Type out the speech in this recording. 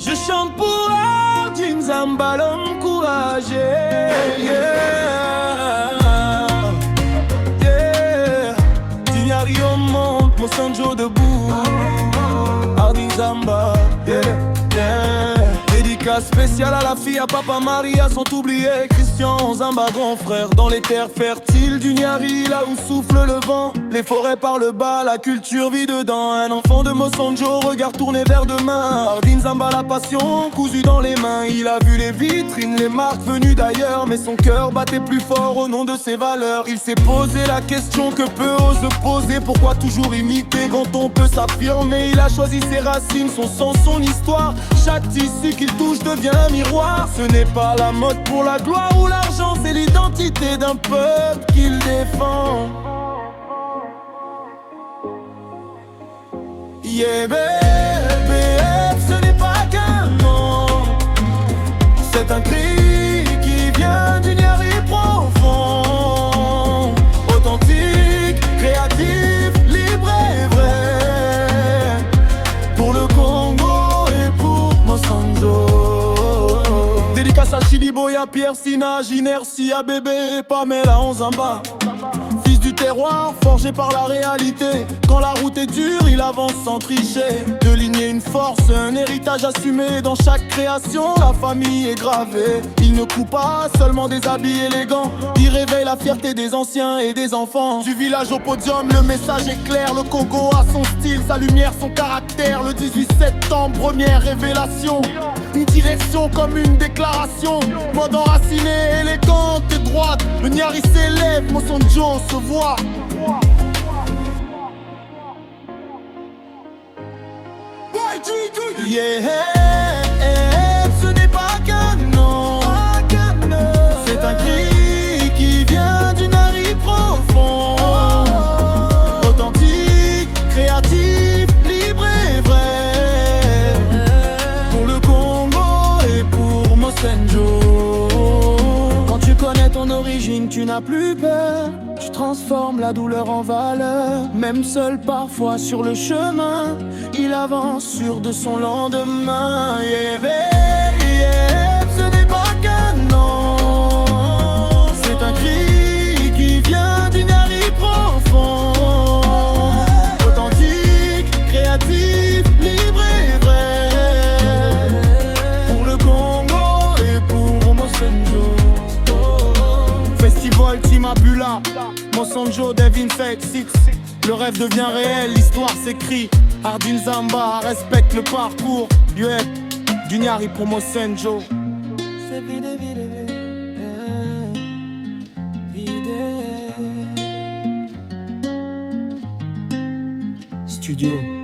Je chante pour Ardine Zamba, l'homme courageux. Yeah. Yeah. Dignari au monde, Mosanjo debout. Ardine Zamba, yeah. Yeah. Dédicace spéciale à la fille, à papa Maria, sans oublier Christian Zamba, grand frère. Dans les terres fertiles du Niari, là où souffle le vent, les forêts par le bas, la culture vit dedans. Un enfant de Mosanjo, regard tourné vers demain. Ardine Zamba, la passion cousue dans les mains. Il a vu les vitrines, les marques venues d'ailleurs, mais son cœur battait plus fort au nom de ses valeurs. Il s'est posé la question que peu osent poser: pourquoi toujours imiter quand on peut s'affirmer? Il a choisi ses racines, son sang, son histoire. Chaque tissu qu'il touche devient un miroir. Ce n'est pas la mode pour la gloire ou l'argent, c'est l'identité d'un peuple qu'il défend. Yeah, baby, ce n'est pas qu'un nom, c'est un cri qui vient du Niari profond. Authentique, créatif, libre et vrai. Pour le Congo et pour Mosanjo. Dédicace à Chili Boya, Pierre Sinage, Inertie, à bébé, Pamela Zamba. Fils du terroir, forgé par la réalité. Quand la route est dure, il avance sans tricher. De ligner une force, un héritage assumé. Dans chaque création, la famille est gravée. Il ne coupe pas seulement des habits élégants, il réveille la fierté des anciens et des enfants. Du village au podium, le message est clair. Le Congo a son style, sa lumière, son caractère. Le 18 septembre, première révélation. Une direction comme une déclaration. Mode enraciné, élégante et droite. Le Niari s'élève, Mosanjo se voit. Yeah, ce n'est pas qu'un nom, c'est un cri qui vient du Niari profond. Authentique, créatif, libre et vrai. Pour le Congo et pour Mosanjo. Quand tu connais ton origine, tu n'as plus peur. Tu transformes la douleur en valeur. Même seul parfois sur le chemin, il avance sûr de son lendemain. Yeah, yeah, ce n'est pas qu'un nom, c'est un cri qui vient du Niari profond. Authentique, créatif, libre et vrai. Pour le Congo et pour Mosanjo. Festival Timabula, Mosanjo, Devin Fake Six. Le rêve devient réel, l'histoire s'écrit. Ardine Zamba respecte le parcours. Yeah, du Niari pour Mosanjo. C'est vide, vide, vide. Studio.